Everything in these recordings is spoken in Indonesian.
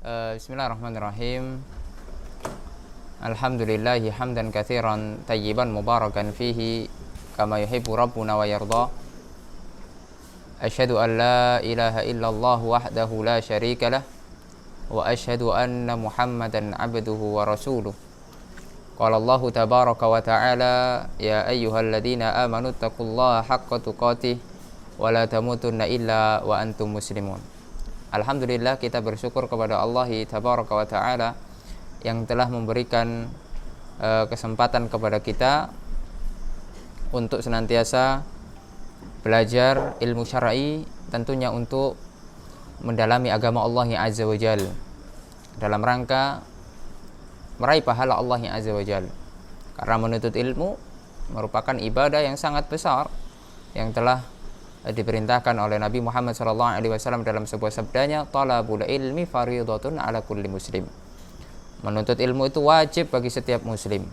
Bismillahirrahmanirrahim. Alhamdulillahi hamdan katsiran tayyiban mubarakan fihi kama yuhibbu rabbuna wa yarda. Asyhadu an la ilaha illallah wahdahu la syarika lah wa asyhadu anna Muhammadan abduhu wa rasuluh. Qala Allah tabaraka wa ta'ala ya ayyuhalladzina amanu taqullaha haqqa tuqatih wa la tamutunna illa wa antum muslimun. Alhamdulillah, kita bersyukur kepada Allah tabaraka wa ta'ala yang telah memberikan kesempatan kepada kita untuk senantiasa belajar ilmu syar'i, tentunya untuk mendalami agama Allah azza wa jalla dalam rangka meraih pahala Allah azza wa jalla. Karena menuntut ilmu merupakan ibadah yang sangat besar yang telah diperintahkan oleh Nabi Muhammad SAW dalam sebuah sabdanya, talabul ilmi faridatun ala kulli muslim. Menuntut ilmu itu wajib bagi setiap muslim.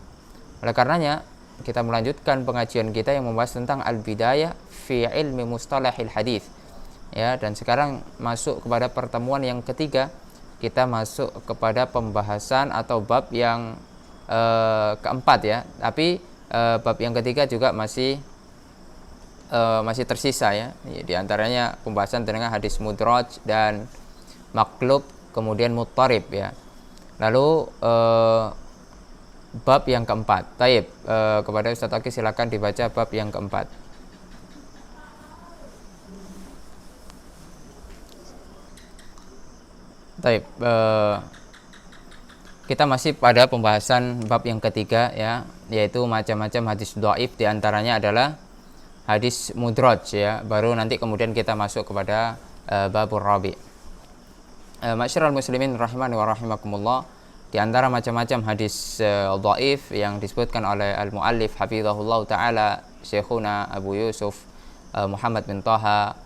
Oleh karenanya kita melanjutkan pengajian kita yang membahas tentang al-bidayah fi ilmi mustalahil hadis. Ya, dan sekarang masuk kepada pertemuan yang ketiga. Kita masuk kepada pembahasan atau bab yang keempat ya. Tapi bab yang ketiga juga masih tersisa ya. Di antaranya pembahasan tentang hadis mudraj dan maklub, kemudian muttarib ya. Lalu bab yang keempat. Taib, kepada Ustaz Aki silakan dibaca bab yang keempat. Taib, kita masih pada pembahasan bab yang ketiga ya, yaitu macam-macam hadis dhaif, di antaranya adalah hadis mudraj ya. Baru nanti kemudian kita masuk kepada babur rabi. Masyarul muslimin rahimani wa rahimakumullah, di antara macam-macam hadis dhaif yang disebutkan oleh al-muallif hafizahullah taala Syekhuna Abu Yusuf Muhammad bin Thaha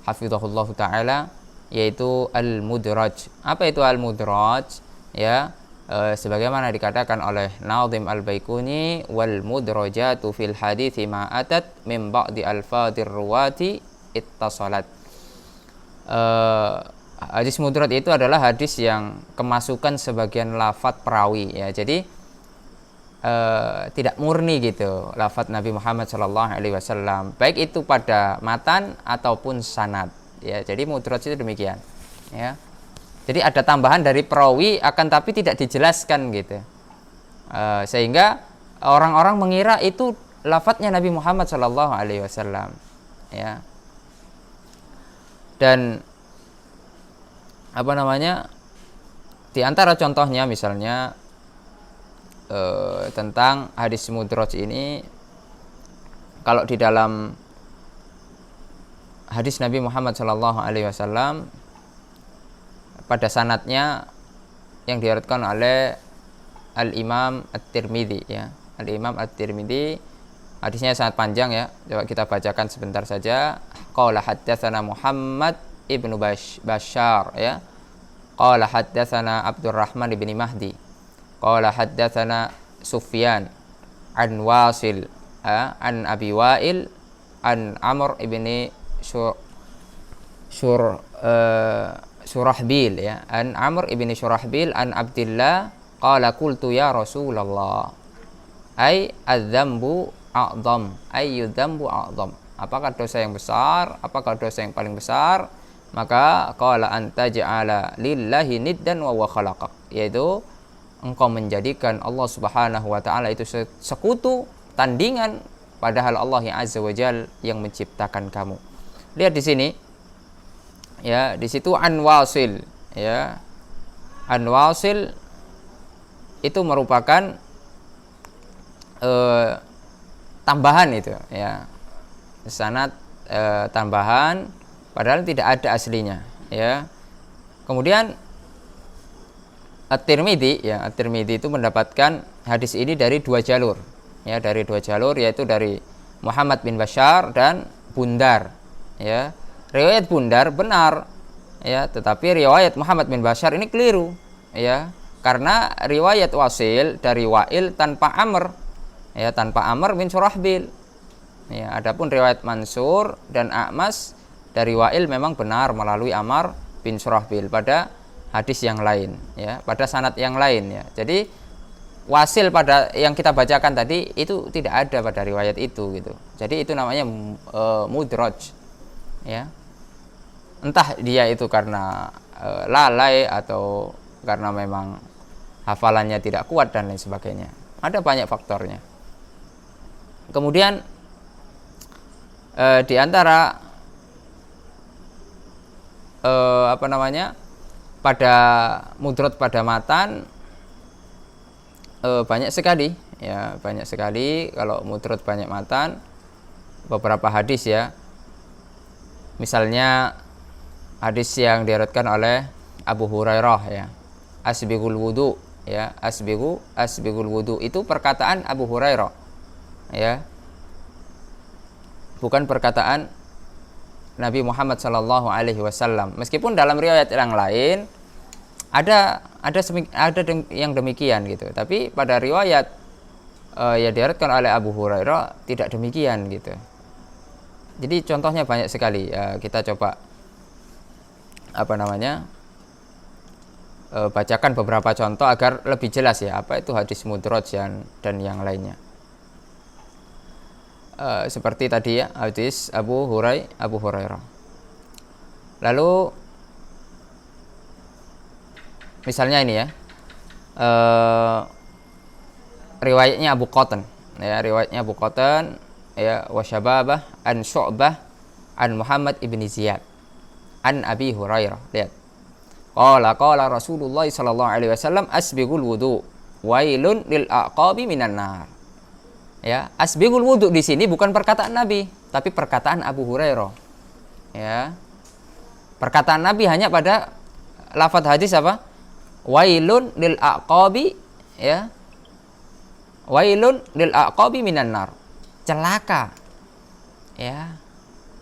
hafizahullah taala, yaitu al-mudraj. Apa itu al-mudraj? Ya, sebagaimana dikatakan oleh Nazim al-Baikuni, wal mudrajatu fil hadithi ma atat min ba'di alfadir ruwati ittasalat. Hadis mudraj itu adalah hadis yang kemasukan sebagian lafadz perawi ya. Jadi tidak murni gitu lafadz Nabi Muhammad SAW, baik itu pada matan ataupun sanad ya. Jadi mudraj itu demikian ya. Jadi ada tambahan dari perawi akan tapi tidak dijelaskan gitu, sehingga orang-orang mengira itu lafadznya Nabi Muhammad SAW ya. Dan di antara contohnya misalnya tentang hadis mudraj ini, kalau di dalam hadis Nabi Muhammad SAW pada sanadnya yang diriwayatkan oleh Al-Imam At-Tirmidzi ya. Al-Imam At-Tirmidzi, hadisnya sangat panjang ya. Coba kita bacakan sebentar saja. Qala haddatsana Muhammad ibnu Bashar ya. Qala haddatsana Abdurrahman ibn Mahdi. Qala haddatsana Sufyan an Wasil an Abi Wa'il an Amr ibn Surahbil ya, an Amr ibn Surahbil an Abdillah qala qultu ya Rasulullah ay adzambu a'dham ayyudzambu a'dham, apakah dosa yang besar, apakah dosa yang paling besar? Maka qala anta ja'ala lillahi niddan wa huwa khalaqak, yaitu engkau menjadikan Allah Subhanahu wa taala itu sekutu, tandingan, padahal Allah yang azza wa jalla yang menciptakan kamu. Lihat di sini ya, di situ an Wasil ya. An Wasil itu merupakan tambahan itu ya, sanad tambahan padahal tidak ada aslinya ya. Kemudian At-Tirmidzi ya, At-Tirmidzi itu mendapatkan hadis ini dari dua jalur ya, dari dua jalur, yaitu dari Muhammad bin Bashar dan Bundar ya. Riwayat Bundar benar ya, tetapi riwayat Muhammad bin Bashar ini keliru ya, karena riwayat Wasil dari Wa'il tanpa Amr ya, tanpa Amr bin Surahbil ya. Adapun riwayat Mansur dan A'mas dari Wa'il memang benar melalui Amr bin Surahbil. Pada hadis yang lain ya, pada sanad yang lain ya. Jadi wasil pada yang kita bacakan tadi itu tidak ada pada riwayat itu gitu. Jadi itu namanya mudraj ya. Entah dia itu karena lalai atau karena memang hafalannya tidak kuat dan lain sebagainya. Ada banyak faktornya. Kemudian di antara pada mudraj pada matan banyak sekali ya, banyak sekali kalau mudraj banyak matan beberapa hadis ya. Misalnya hadis yang diriwayatkan oleh Abu Hurairah ya, asbighul wudu ya, asbighul wudu itu perkataan Abu Hurairah ya, bukan perkataan Nabi Muhammad sallallahu alaihi wasallam. Meskipun dalam riwayat yang lain ada yang demikian gitu, tapi pada riwayat yang diriwayatkan oleh Abu Hurairah tidak demikian gitu. Jadi contohnya banyak sekali ya, kita coba bacakan beberapa contoh agar lebih jelas ya apa itu hadis mudraj dan yang lainnya. Seperti tadi ya, hadis Abu Hurairah. Lalu misalnya ini ya, riwayatnya Abu Qatan ya, ya, wasyababah an Syu'bah an Muhammad ibn Ziyad an Abi Hurairah. Lihat, qala Rasulullah sallallahu alaihi wasallam asbighul wudu wailun lil aqabi minan nar. Ya, asbighul wudu di sini bukan perkataan Nabi, tapi perkataan Abu Hurairah. Ya. Perkataan Nabi hanya pada lafaz hadis apa? Wailun lil aqabi ya. Wailun lil aqabi minan nar. Celaka. Ya.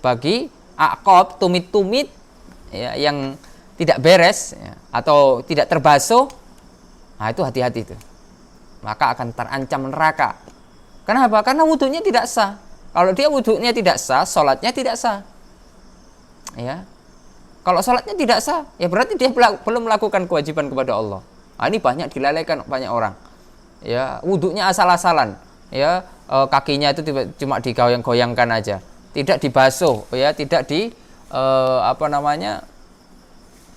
Bagi aqab, tumit-tumit ya, yang tidak beres ya, atau tidak terbasuh. Nah, itu hati-hati itu. Maka akan terancam neraka. Kenapa? Karena wudunya tidak sah. Kalau dia wudunya tidak sah, sholatnya tidak sah. Ya. Kalau sholatnya tidak sah, ya berarti dia belum melakukan kewajiban kepada Allah. Nah, ini banyak dilalaikan banyak orang. Ya, wudunya asal-asalan. Ya, kakinya itu cuma digoyang-goyangkan aja, tidak dibasuh, ya, tidak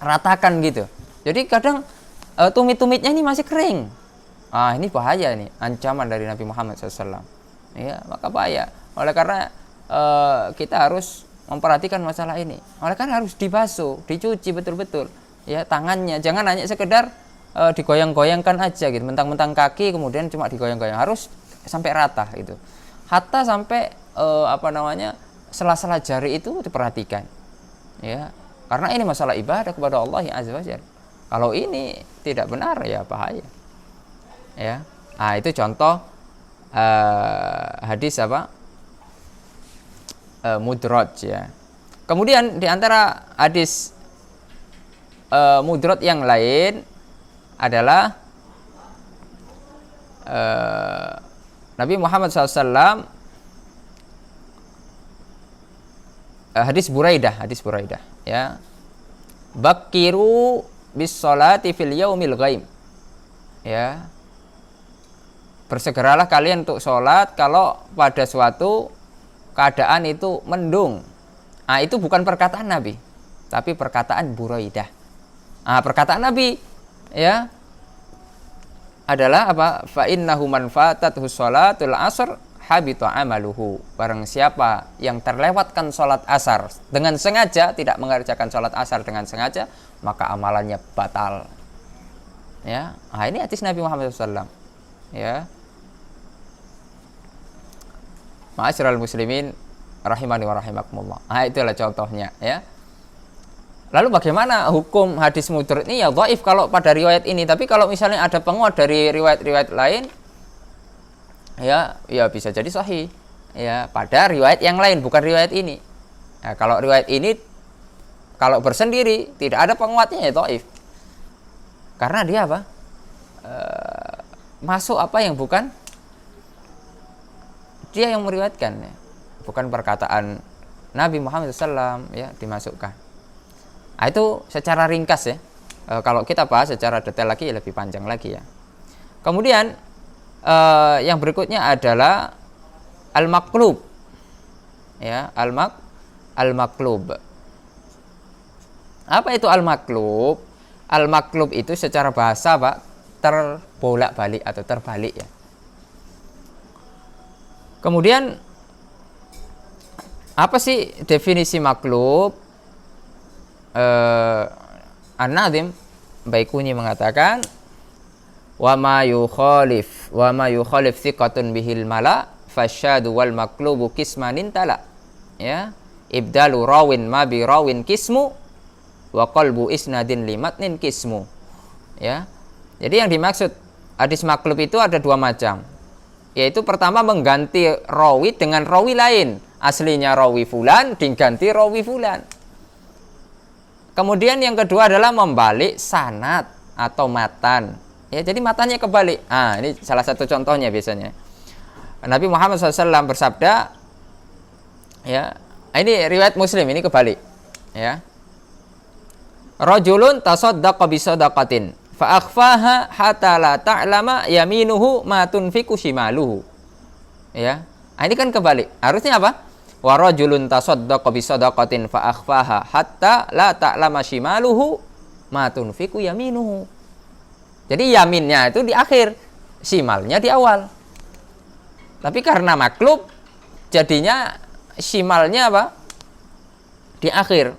ratakan gitu. Jadi kadang tumit-tumitnya ini masih kering. Ini bahaya, ini ancaman dari Nabi Muhammad SAW. Ya, maka bahaya. Oleh karena kita harus memperhatikan masalah ini. Oleh karena harus dibasuh, dicuci betul-betul. Ya, tangannya jangan hanya sekedar digoyang-goyangkan aja gitu, mentang-mentang kaki kemudian cuma digoyang-goyang. Harus sampai rata gitu. Hatta sampai sela-sela jari itu diperhatikan. Ya, karena ini masalah ibadah kepada Allah yang azza wajalla. Kalau ini tidak benar ya bahaya. Ya. Nah, itu contoh hadis mudraj ya. Kemudian di antara hadis mudraj yang lain adalah Nabi Muhammad SAW hadis Buraidah ya. Bakiru bis sholati fil yaumil ghaim. Ya. Bersegeralah kalian untuk sholat kalau pada suatu keadaan itu mendung. Nah, itu bukan perkataan Nabi, tapi perkataan Buraidah. Nah, perkataan Nabi ya adalah apa? Fa innahu man fatathu sholatul asr habita amaluhu. Barang siapa yang terlewatkan sholat asar dengan sengaja, tidak mengerjakan sholat asar dengan sengaja, maka amalannya batal. Ya, nah, ini hadis Nabi Muhammad SAW. Ya. Ma'asyiral muslimin rahimani wa rahimakumullah. Nah, itulah contohnya ya. Lalu bagaimana hukum hadis mudraj ini? Ya dhaif kalau pada riwayat ini, tapi kalau misalnya ada penguat dari riwayat-riwayat lain ya bisa jadi sahih ya pada riwayat yang lain, bukan riwayat ini. Nah, kalau riwayat ini kalau bersendiri tidak ada penguatnya ya dhaif. Karena dia apa? Masuk apa yang bukan dia yang meriwayatkan ya. Bukan perkataan Nabi Muhammad SAW ya dimasukkan. Nah, itu secara ringkas ya. Kalau kita bahas secara detail lagi lebih panjang lagi ya. Kemudian yang berikutnya adalah al-maqlub. Ya, al-maqlub. Apa itu al-maqlub? Al-maqlub itu secara bahasa Pak terbolak-balik atau terbalik ya. Kemudian apa sih definisi maqlub? An-Nazim Baiquni mengatakan wa ma yukhalif thiqatun bihil mala fasyadu wal maqlubu kismanin tala. Ya, ibdalu rawin ma bi rawin kismu wa qalbu isnadin limatnin kismu. Ya. Jadi yang dimaksud hadis maqlub itu ada dua macam. Yaitu pertama mengganti rawi dengan rawi lain. Aslinya rawi fulan diganti rawi fulan. Kemudian yang kedua adalah membalik sanad atau matan. Ya, jadi matanya kebalik. Ini salah satu contohnya biasanya. Nabi Muhammad SAW bersabda, ya, ini riwayat Muslim, ini kebalik. Ya, rajulun tasaddaqa bi sadaqatin fa akhfaha hatta la ta'lama yaminuhu ma tunfiqu shimaluhu. Ya, ini kan kebalik. Harusnya apa? Wa rajulun tasaddaqa bi sadaqatin fa akhfaha hatta la ta'lama shimaluhu ma tunfiqu yaminuhu. Jadi yaminnya itu di akhir, shimalnya di awal. Tapi karena maklub jadinya shimalnya apa? Di akhir.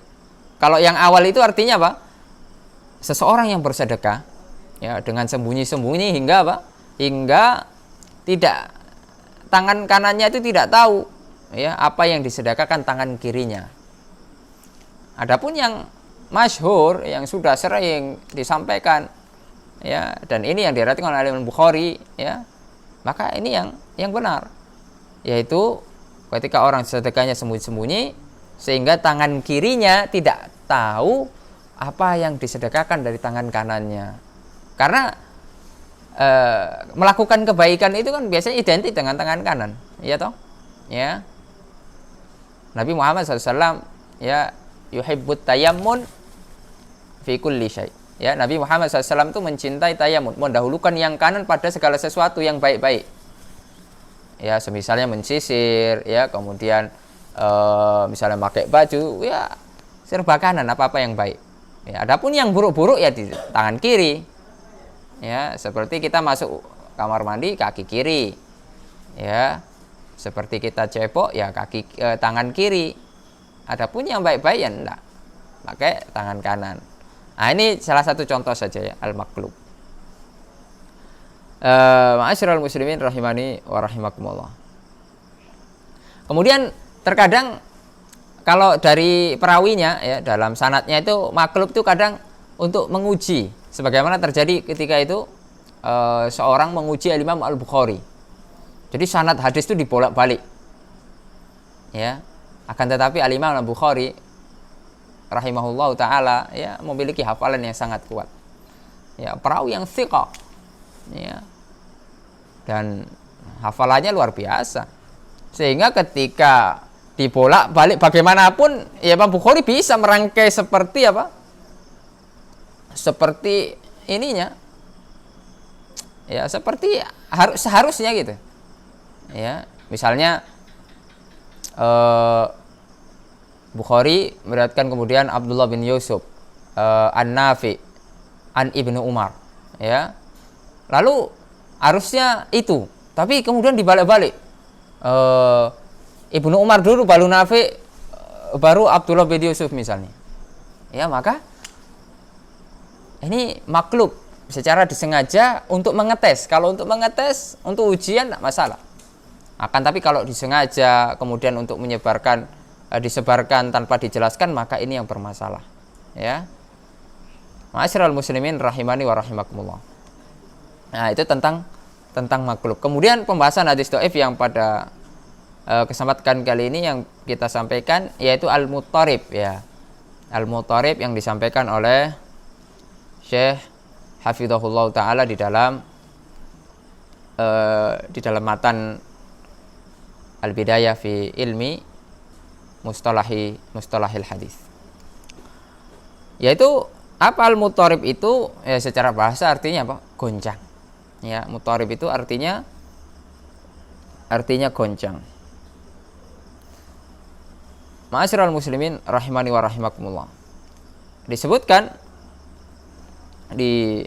Kalau yang awal itu artinya apa? Seseorang yang bersedekah ya dengan sembunyi-sembunyi hingga apa? Hingga tidak, tangan kanannya itu tidak tahu ya apa yang disedekahkan tangan kirinya. Adapun yang masyhur yang sudah sering disampaikan ya, dan ini yang diriwayatkan oleh Imam Bukhari ya, maka ini yang benar, yaitu ketika orang sedekahnya sembunyi-sembunyi sehingga tangan kirinya tidak tahu apa yang disedekahkan dari tangan kanannya. Karena melakukan kebaikan itu kan biasanya identik dengan tangan kanan, ya toh? Ya. Nabi Muhammad SAW ya yuhibbut tayammun fi kulli syai'. Ya, Nabi Muhammad SAW itu mencintai tayammun, mendahulukan yang kanan pada segala sesuatu yang baik-baik. Ya, semisalnya mensisir, ya, kemudian misalnya pakai baju, ya serba kanan, apa-apa yang baik. Ya, adapun yang buruk-buruk ya di tangan kiri. Ya, seperti kita masuk kamar mandi kaki kiri. Ya, seperti kita cebok ya tangan kiri. Adapun yang baik-baik ya enggak, pakai tangan kanan. Nah, ini salah satu contoh saja ya, al-maqlub. Ma'asyiral muslimin rahimani wa rahimakumullah. Kemudian terkadang kalau dari perawinya ya dalam sanadnya itu maqlub itu kadang untuk menguji, sebagaimana terjadi ketika itu seorang menguji Imam Al-Bukhari. Jadi sanad hadis itu dibolak-balik. Ya. Akan tetapi Imam Al-Bukhari rahimahullahu taala ya memiliki hafalan yang sangat kuat. Ya, perawi yang thiqah. Ya. Dan hafalannya luar biasa. Sehingga ketika dibolak-balik bagaimanapun ya Imam Bukhari bisa merangkai seperti apa? Seperti ininya. Ya, seperti seharusnya gitu. Ya, misalnya Bukhari meriwayatkan kemudian Abdullah bin Yusuf An-Nafi An Ibnu Umar ya. Lalu harusnya itu, tapi kemudian dibalik-balik. Ibnu Umar dulu baru Nafi baru Abdullah bin Yusuf misalnya. Ya, maka ini maklub secara disengaja untuk mengetes. Kalau untuk mengetes, untuk ujian tidak masalah. Akan tapi kalau disengaja kemudian untuk disebarkan tanpa dijelaskan, maka ini yang bermasalah. Ya. Ma'asyiral muslimin rahimani wa rahimakumullah. Nah, itu tentang maqlub. Kemudian pembahasan hadis dhaif yang pada kesempatan kali ini yang kita sampaikan yaitu al-muttarib ya. Al-muttarib yang disampaikan oleh Syekh Hafizahullah taala di dalam matan Al-Bidayah fi ilmi mustalahil hadis. Yaitu Apa al-muttarib itu? Ya secara bahasa artinya apa? Goncang. Ya, muttarib itu artinya goncang. Ma'asyiral muslimin rahimani wa rahimakumullah. Disebutkan di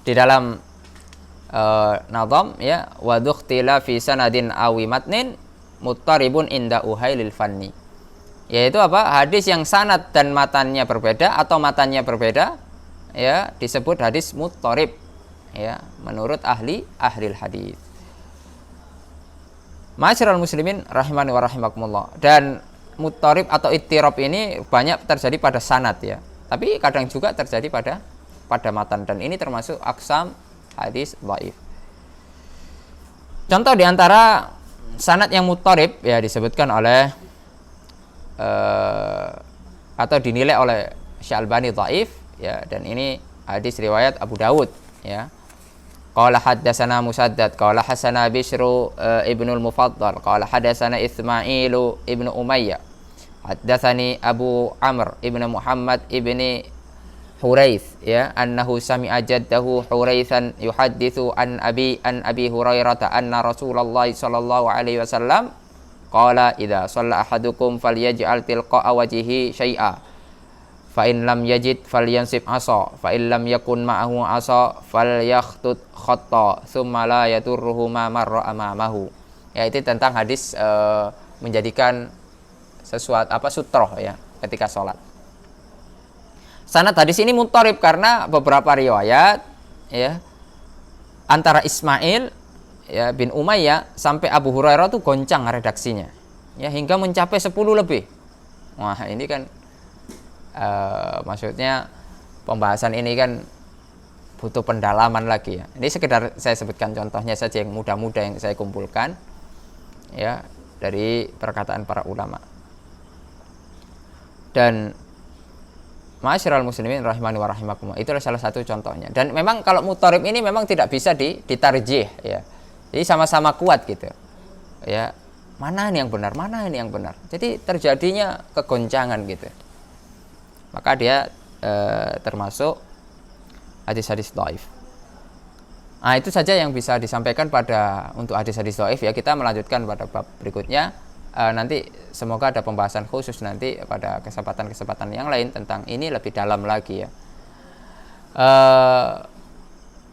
di dalam nazam ya, wa dukhtila fi sanadin awi matnin muttaribun inda uhailil fanni. Yaitu apa? Hadis yang sanad dan matannya berbeda atau matannya berbeda ya disebut hadis muttarib ya menurut ahli hadis. Ma'asyiral muslimin rahimani wa rahimakumullah. Dan muttarib atau ittirab ini banyak terjadi pada sanad ya. Tapi kadang juga terjadi pada matan, dan ini termasuk aqsam hadis dhaif. Contoh diantara sanad yang muttarib ya disebutkan oleh atau dinilai oleh Syalbani dhaif ya, dan ini hadis riwayat Abu Dawud ya. Qala haddatsana Musaddad qala hasana Bishru ibnul Mufaddal qala haddatsana Ismailu ibnu Umayyah haddatsani Abu Amr ibnu Muhammad ibni Huraits ya annahu sami'a jaddahu Huraitsan yuhadditsu an Abi Hurairah anna Rasulullah sallallahu alaihi wasallam qala idza shalla ahadukum falyaj'al tilqa'a wajhihi syai'a fa in lam yajid falyansib asa fa in lam yakun ma'ahu asa falyakhtut khatta thumma la yaturruhu ma marra amamahu. Ya, itu tentang hadis menjadikan sesuatu sutroh ya ketika sholat. Sanad hadis ini muttarib karena beberapa riwayat ya antara Ismail ya bin Umayyah sampai Abu Hurairah tuh goncang redaksinya ya hingga mencapai 10 lebih. Wah, ini kan maksudnya pembahasan ini kan butuh pendalaman lagi ya. Ini sekedar saya sebutkan contohnya saja yang mudah-mudah yang saya kumpulkan ya dari perkataan para ulama. Dan ma'asyiral muslimin rahimani wa rahimakumullah, itu adalah salah satu contohnya. Dan memang kalau muttarib ini memang tidak bisa ditarjih ya. Jadi sama-sama kuat gitu. Ya, mana ini yang benar, mana ini yang benar. Jadi terjadinya kegoncangan gitu. Maka dia termasuk hadis-hadis dhaif. Nah, itu saja yang bisa disampaikan untuk hadis-hadis dhaif ya. Kita melanjutkan pada bab berikutnya. Nanti semoga ada pembahasan khusus nanti pada kesempatan-kesempatan yang lain tentang ini lebih dalam lagi ya.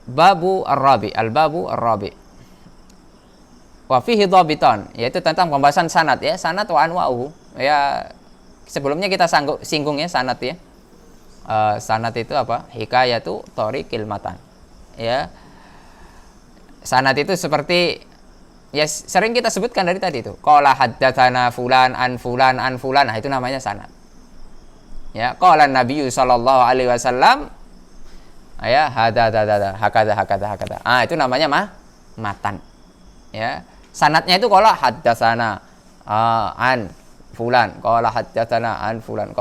Babu ar-rabi, al-babu ar-rabi. Wa fihi dhabitan, yaitu tentang pembahasan sanad ya, sanad wa anwa'uhu. Ya, sebelumnya kita singgung ya sanad ya. Sanad itu apa? Hikayatu thariqil matan. Ya. Sanad itu seperti ya sering kita sebutkan dari tadi itu. Qala haddatsana fulan an fulan an fulan. Nah, itu namanya sanad. Ya, qala Nabi sallallahu alaihi wasallam ya hakada. Ah, itu namanya matan. Ya. Sanadnya itu qala haddatsana an fulan, qala haddatsana an fulan,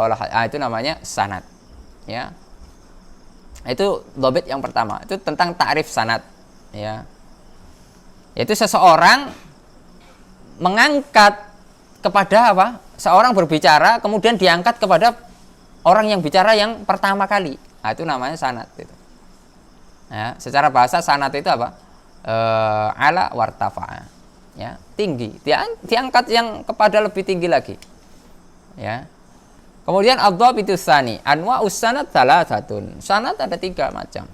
itu namanya sanad. Ya. Itu dhabit yang pertama. Itu tentang ta'rif sanad. Ya. Yaitu seseorang mengangkat kepada apa? Seorang berbicara kemudian diangkat kepada orang yang bicara yang pertama kali. Nah, itu namanya sanad itu. Ya, secara bahasa sanad itu apa? Ala wartafa. Ya, tinggi. Diangkat yang kepada lebih tinggi lagi. Ya. Kemudian ad-dhabitus tsani, anwa'us sanad thalathatun. Sanad ada 3 macam.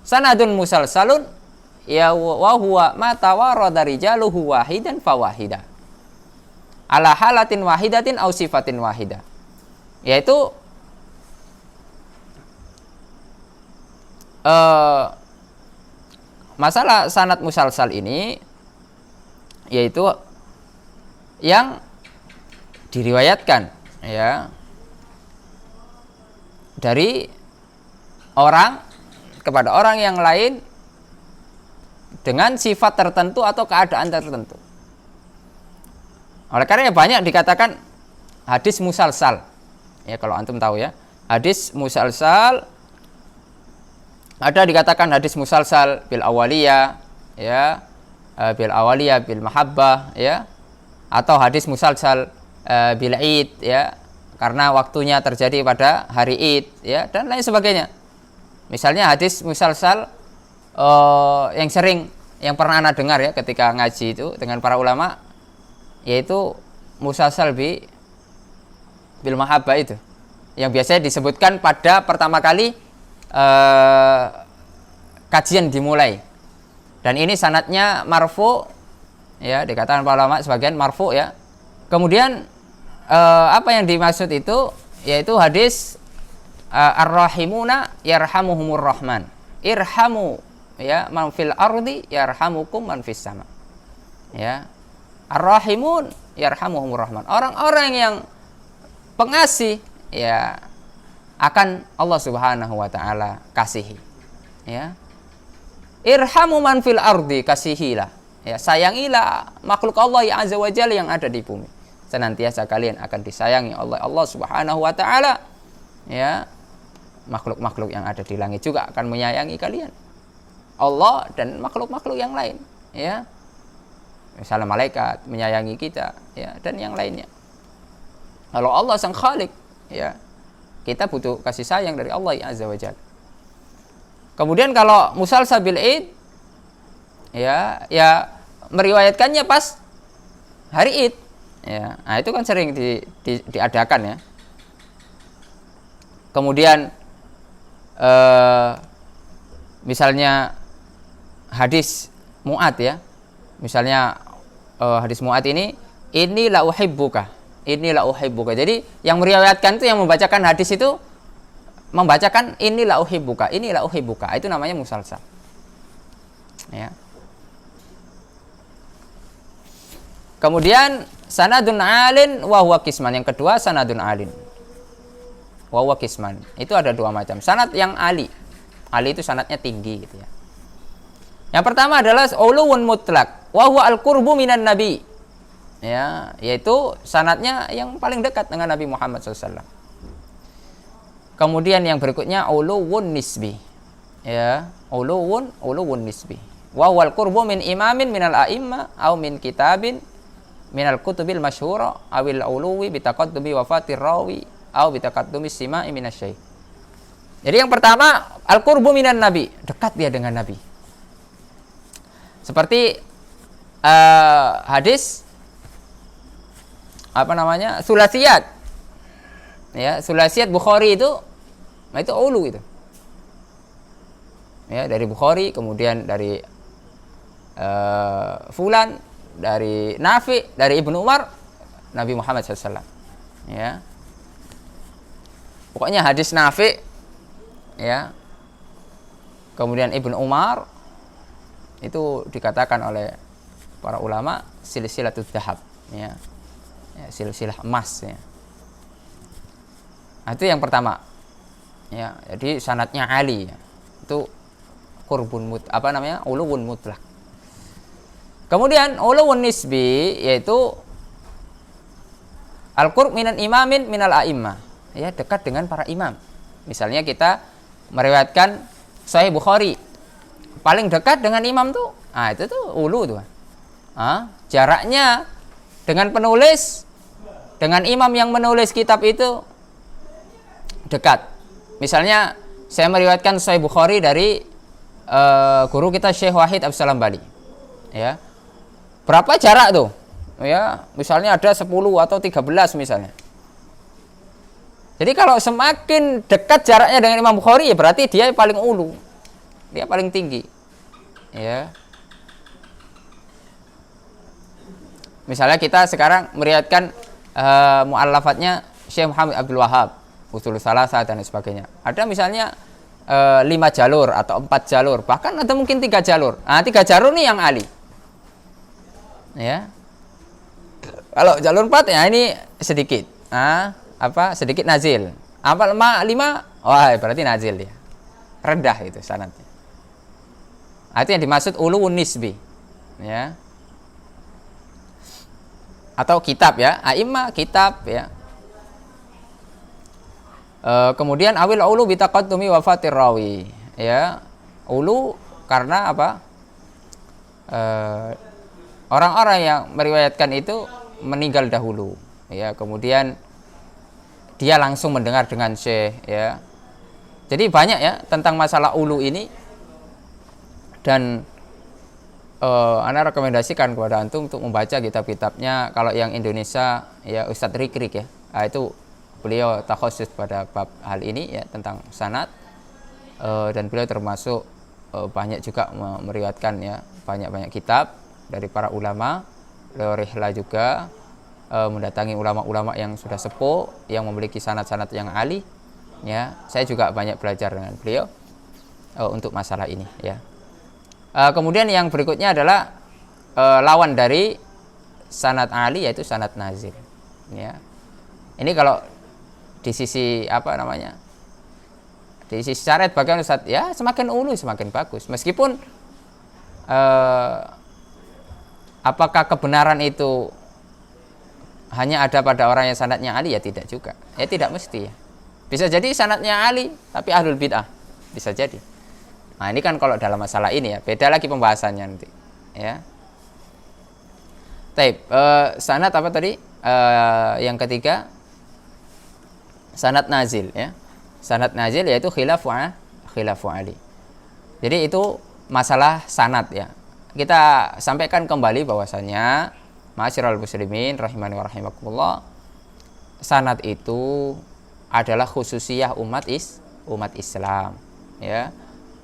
Sanadun musalsalun ya wa huwa ma tawarada rijaluhu wahidan fawahida. Ala halatin wahidatin aw sifatin wahidah. Yaitu masalah sanad musalsal ini yaitu yang diriwayatkan ya dari orang kepada orang yang lain dengan sifat tertentu atau keadaan tertentu. Oleh karena banyak dikatakan hadis musalsal. Ya, kalau antum tahu ya, hadis musalsal ada dikatakan hadis musalsal bil awaliyah ya, bil mahabbah ya, atau hadis musalsal bil id ya, karena waktunya terjadi pada hari Id, ya, dan lain sebagainya. Misalnya hadis musalsal yang pernah Anda dengar ya ketika ngaji itu dengan para ulama, yaitu musalsal bil mahabbah itu, yang biasanya disebutkan pada pertama kali kajian dimulai, dan ini sanadnya marfu, ya, dikatakan para ulama sebagian marfu, ya. Kemudian apa yang dimaksud itu yaitu hadis ar-rahimuna yarhamuhumur rahman, irhamu, ya, man fil ardi yarhamukum man fis sama, ya. Ar-rahimun yarhamuhumur rahman, orang-orang yang pengasih, ya, akan Allah Subhanahu wa taala kasihi, ya. Irhamu man fil ardi, kasihilah, ya, sayangilah makhluk Allah yang azza wa jalla yang ada di bumi, senantiasa kalian akan disayangi oleh Allah Subhanahu wa taala, ya. Makhluk-makhluk yang ada di langit juga akan menyayangi kalian, Allah dan makhluk-makhluk yang lain, ya. Misalnya malaikat menyayangi kita, ya, dan yang lainnya. Kalau Allah sang Khalik, ya, kita butuh kasih sayang dari Allah azza wa jalla. Kemudian kalau musalsal bil Id, ya meriwayatkannya pas hari Id, ya. Nah, itu kan sering diadakan, ya. Kemudian misalnya hadis Mu'ad, ya. Misalnya hadis Mu'ad ini la uhibbuka. Jadi yang meriwayatkan itu, yang membacakan hadis itu membacakan la uhibbuka. Itu namanya musalsal. Ya. Kemudian sanadun alin wa huwa qisman. Yang kedua sanadun alin wa huwa qisman. Itu ada dua macam. Sanad yang ali. Ali itu sanadnya tinggi, gitu, ya. Yang pertama adalah uluwun mutlak wa huwa al-qurbu minan nabi. Ya, yaitu sanadnya yang paling dekat dengan Nabi Muhammad SAW. Kemudian yang berikutnya uluwun nisbi. Ya, uluwun nisbi. Wa huwa al-qurbu min imamin minal a'imma aw min kitabin minal kutubil masyhura awil uluwi bitaqaddumi wafatir rawi aw bitaqaddumi sima'i minasyaikh. Jadi yang pertama al-qurbu minan nabi, dekat dia dengan Nabi. Seperti hadis sulasiyat, ya, sulasiyat Bukhari itu, nah itu ulu itu, ya, dari Bukhari, kemudian dari Fulan, dari Nafi, dari Ibnu Umar, Nabi Muhammad SAW, ya. Pokoknya hadis Nafi, ya, kemudian Ibnu Umar, itu dikatakan oleh para ulama silsilatul dzahab, ya. Ya, silsilah emas, ya. Nah, itu yang pertama, ya. Jadi sanadnya ali, ya. Itu uluwun mutlak. Kemudian uluwun nisbi, yaitu al-qurb minan imamin minal a'immah, ya, dekat dengan para imam. Misalnya kita meriwayatkan Sahih Bukhari, paling dekat dengan imam tuh, itu tuh ulu tuh. Jaraknya dengan penulis, dengan imam yang menulis kitab itu dekat. Misalnya saya meriwayatkan Sahih Bukhari dari guru kita Syekh Wahid Abdussalam Bali, ya. Berapa jarak tuh? Ya, misalnya ada 10 atau 13 misalnya. Jadi kalau semakin dekat jaraknya dengan Imam Bukhari, ya berarti dia paling ulu, dia paling tinggi, ya. Misalnya kita sekarang meriwayatkan mu'allafatnya Syekh Muhammad Abdul Wahhab, Ushul Tsalatsa dan sebagainya. Ada misalnya 5 jalur atau 4 jalur, bahkan ada mungkin 3 jalur. 3 jalur nih yang ali, ya. Kalau jalur 4, ya ini sedikit, sedikit nazil. Apa 5? Wah, berarti nazil dia, rendah itu sanadnya. Itu yang dimaksud uluwun nisbi, ya. Atau kitab, ya, a'imah kitab, ya. Kemudian awil ulu bitaqaddumi wafatir rawi, ya. Ulu karena apa? Orang-orang yang meriwayatkan itu meninggal dahulu, ya. Kemudian dia langsung mendengar dengan syekh, ya. Jadi banyak ya tentang masalah ulu ini, dan ana rekomendasikan kepada antum untuk membaca kitab-kitabnya. Kalau yang Indonesia ya Ustadz Rikrik ya, itu beliau takhusus pada bab hal ini ya tentang sanad, dan beliau termasuk banyak juga meriwayatkan ya banyak kitab dari para ulama. Beliau rihla juga mendatangi ulama-ulama yang sudah sepuh yang memiliki sanad-sanad yang ali ya. Saya juga banyak belajar dengan beliau untuk masalah ini ya. Kemudian yang berikutnya adalah lawan dari sanad ali, yaitu sanad nazil ya. Ini kalau di sisi apa namanya, di sisi syariat bagian Ustaz ya, semakin ulu semakin bagus. Meskipun apakah kebenaran itu hanya ada pada orang yang sanadnya ali, ya tidak juga ya, tidak mesti ya. Bisa jadi sanadnya ali tapi ahlul bid'ah, bisa jadi. Nah ini kan kalau dalam masalah ini ya, beda lagi pembahasannya nanti ya. Taib, sanad apa tadi? Yang ketiga sanad nazil ya. Sanad nazil yaitu khilafu ali. Jadi itu masalah sanad ya. Kita sampaikan kembali bahwasanya ma'asyiral muslimin rahimani wa rahimakumullah, sanad itu adalah khususiyah umat Islam ya.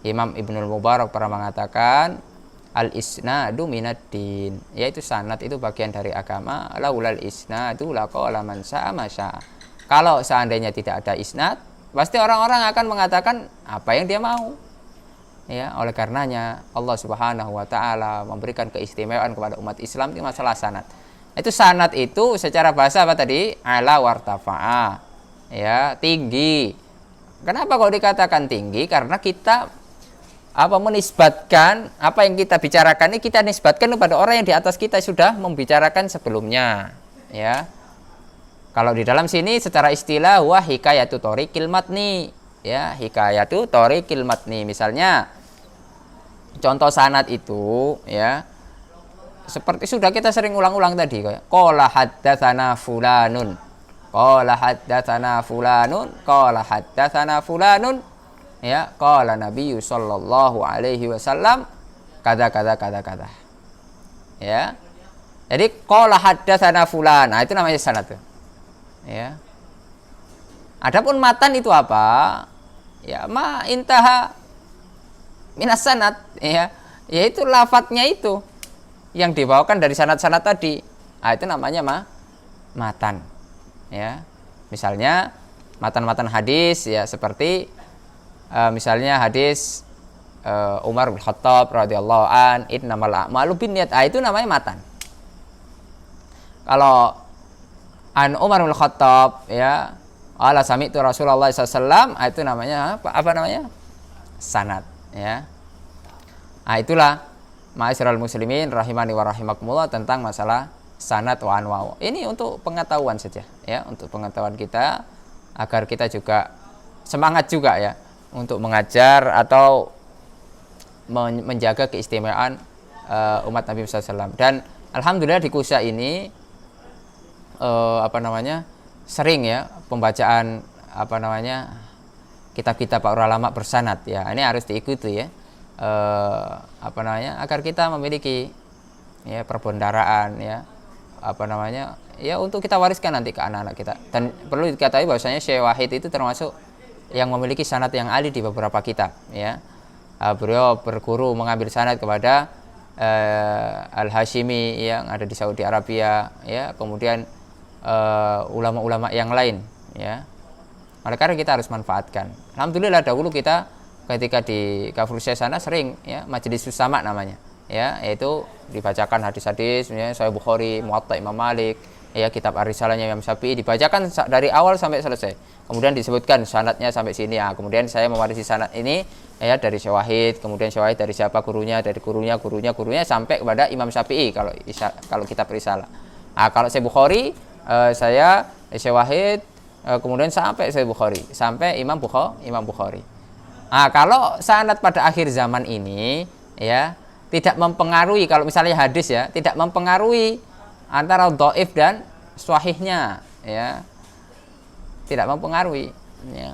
Imam Ibnul Mubarak pernah mengatakan al-isnadu minad-din, yaitu sanad itu bagian dari agama. Laulal isnadu laqala man syaa ma syaa. Kalau seandainya tidak ada isnad, pasti orang-orang akan mengatakan apa yang dia mau. Ya, oleh karenanya Allah Subhanahu wa taala memberikan keistimewaan kepada umat Islam di masalah sanad. Itu sanad itu secara bahasa apa tadi? Ala wartafa'a. Ya, tinggi. Kenapa kok dikatakan tinggi? Karena kita menisbatkan apa yang kita bicarakan ini, kita nisbatkan kepada orang yang di atas kita sudah membicarakan sebelumnya ya. Kalau di dalam sini secara istilah wa hikayatu thoriqil matni ya, hikayatu thoriqil matni. Misalnya contoh sanad itu ya seperti sudah kita sering ulang-ulang tadi, kayak qala haddatsana fulanun, qala haddatsana fulanun, qala haddatsana fulanun ya, qala Nabi sallallahu alaihi wasallam kata ya. Jadi qala haddatsana fulan, nah itu namanya sanad tuh ya. Adapun matan itu apa ya, ma intaha minas sanad ya, yaitu lafadznya itu yang dibawakan dari sanad-sanad tadi, nah itu namanya matan ya. Misalnya matan-matan hadis ya, seperti misalnya hadis Umar bin Khattab radhiyallahu an, innamal a'malu binniyat, itu namanya matan. Kalau an Umar bin Khattab ya, ala sami'tu Rasulullah SAW, itu namanya apa namanya? Sanad ya. Nah itulah ma'asyiral muslimin rahimani wa rahimakumullah tentang masalah sanad wa anwa. Ini untuk pengetahuan saja ya, untuk pengetahuan kita agar kita juga semangat juga ya untuk mengajar atau menjaga keistimewaan umat Nabi SAW. Dan alhamdulillah di Kusa ini sering ya pembacaan kitab-kitab para ulama bersanad ya. Ini harus diikuti ya, agar kita memiliki ya perbendaraan ya, ya untuk kita wariskan nanti ke anak-anak kita. Dan perlu diketahui bahwasanya Syekh Wahid itu termasuk yang memiliki sanad yang ali di beberapa kitab ya. Beliau berguru mengambil sanad kepada Al-Hashimi yang ada di Saudi Arabia ya, kemudian ulama-ulama yang lain ya. Oleh karena kita harus manfaatkan. Alhamdulillah dahulu kita ketika di Kafur Syekh sana sering ya majelis sama namanya ya, yaitu dibacakan hadis-hadis misalnya Sahih Bukhari, Muwatta Imam Malik ya, kitab Ar-Risalahnya Imam Syafi'i, dibacakan dari awal sampai selesai. Kemudian disebutkan sanadnya sampai sini ya. Kemudian saya mewarisi sanad ini ya dari Syekh Wahid, kemudian Syekh Wahid dari siapa, gurunya, dari gurunya sampai kepada Imam Syafi'i kalau kitab Risalah. Nah, kalau Sahih Bukhari saya Syekh Wahid, kemudian sampai Sahih Bukhari, sampai Imam Bukhari. Nah, kalau sanad pada akhir zaman ini ya tidak mempengaruhi, kalau misalnya hadis ya, tidak mempengaruhi antara dhaif dan sahihnya ya. tidak mempengaruhi, ya.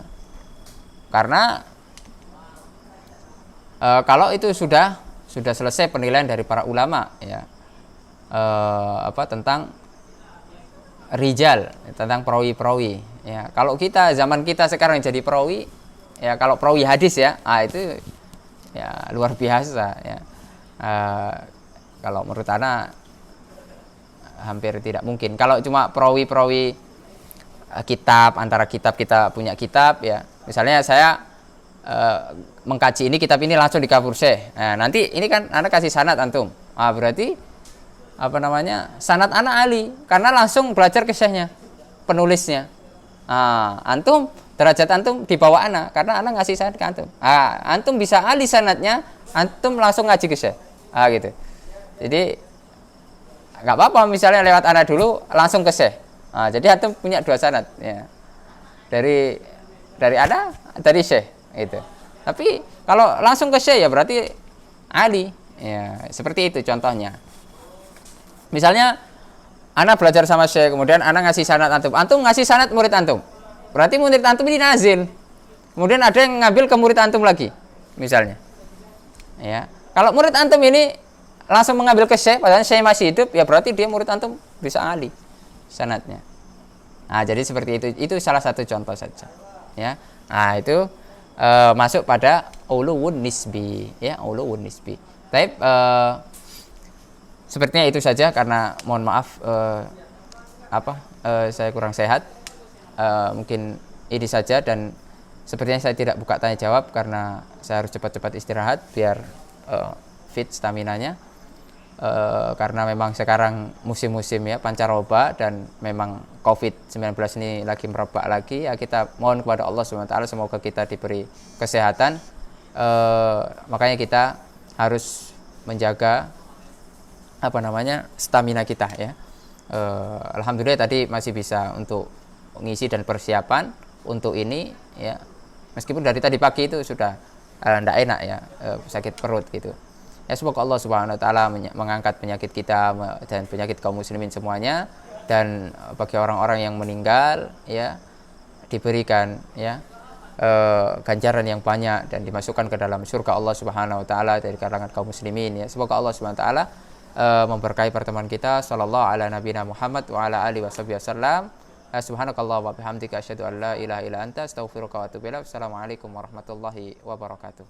Karena kalau itu sudah selesai penilaian dari para ulama, ya, tentang rijal, tentang perawi-perawi, ya. Kalau kita zaman kita sekarang jadi perawi, ya, kalau perawi hadis, ya, itu ya luar biasa, ya. Kalau menurut ana hampir tidak mungkin. Kalau cuma perawi-perawi kitab, antara kitab kita punya kitab, ya, misalnya saya mengkaji ini kitab ini langsung di Kafur Syekh. Nah, nanti ini kan Anda kasih sanad antum. Berarti sanad ana ali karena langsung belajar ke syekhnya, penulisnya. Antum derajat antum di bawah ana karena ana ngasih sanad ke antum. Antum bisa ali sanadnya, antum langsung ngaji ke syekh. Gitu. Jadi nggak apa-apa misalnya lewat ana dulu langsung ke syekh. Jadi antum punya dua sanad, ya. Dari ana, dari syekh itu. Tapi kalau langsung ke syekh ya berarti ali, ya, seperti itu contohnya. Misalnya ana belajar sama syekh, kemudian ana ngasih sanad antum ngasih sanad murid antum. Berarti murid antum ini nazil. Kemudian ada yang ngambil ke murid antum lagi, misalnya. Ya. Kalau murid antum ini langsung mengambil ke syekh padahal syekh masih hidup, ya berarti dia murid antum bisa ali sanadnya. Jadi seperti itu salah satu contoh saja, ya. Itu masuk pada uluwun nisbi, ya, uluwun nisbi. Tapi sepertinya itu saja karena mohon maaf saya kurang sehat. Mungkin ini saja, dan sepertinya saya tidak buka tanya jawab karena saya harus cepat-cepat istirahat biar fit staminanya. Karena memang sekarang musim-musim, ya, pancaroba, dan memang COVID-19 ini lagi merebak lagi, ya, kita mohon kepada Allah SWT semoga kita diberi kesehatan. Makanya kita harus menjaga stamina kita, ya. Alhamdulillah tadi masih bisa untuk ngisi dan persiapan untuk ini, ya, meskipun dari tadi pagi itu sudah tidak enak, ya, sakit perut gitu. Ya, semoga Allah Subhanahu wa taala mengangkat penyakit kita dan penyakit kaum muslimin semuanya, dan bagi orang-orang yang meninggal, ya, diberikan, ya, ganjaran yang banyak dan dimasukkan ke dalam surga Allah Subhanahu wa taala dari kalangan kaum muslimin, ya. Semoga Allah Subhanahu wa taala memberkahi pertemuan kita. Sallallahu ala nabiyina Muhammad wa ala alihi wasallam. Subhanakallah wa bihamdika asyhadu an la ilaha illa anta astaghfiruka wa atubu ilaik. Assalamualaikum warahmatullahi wabarakatuh.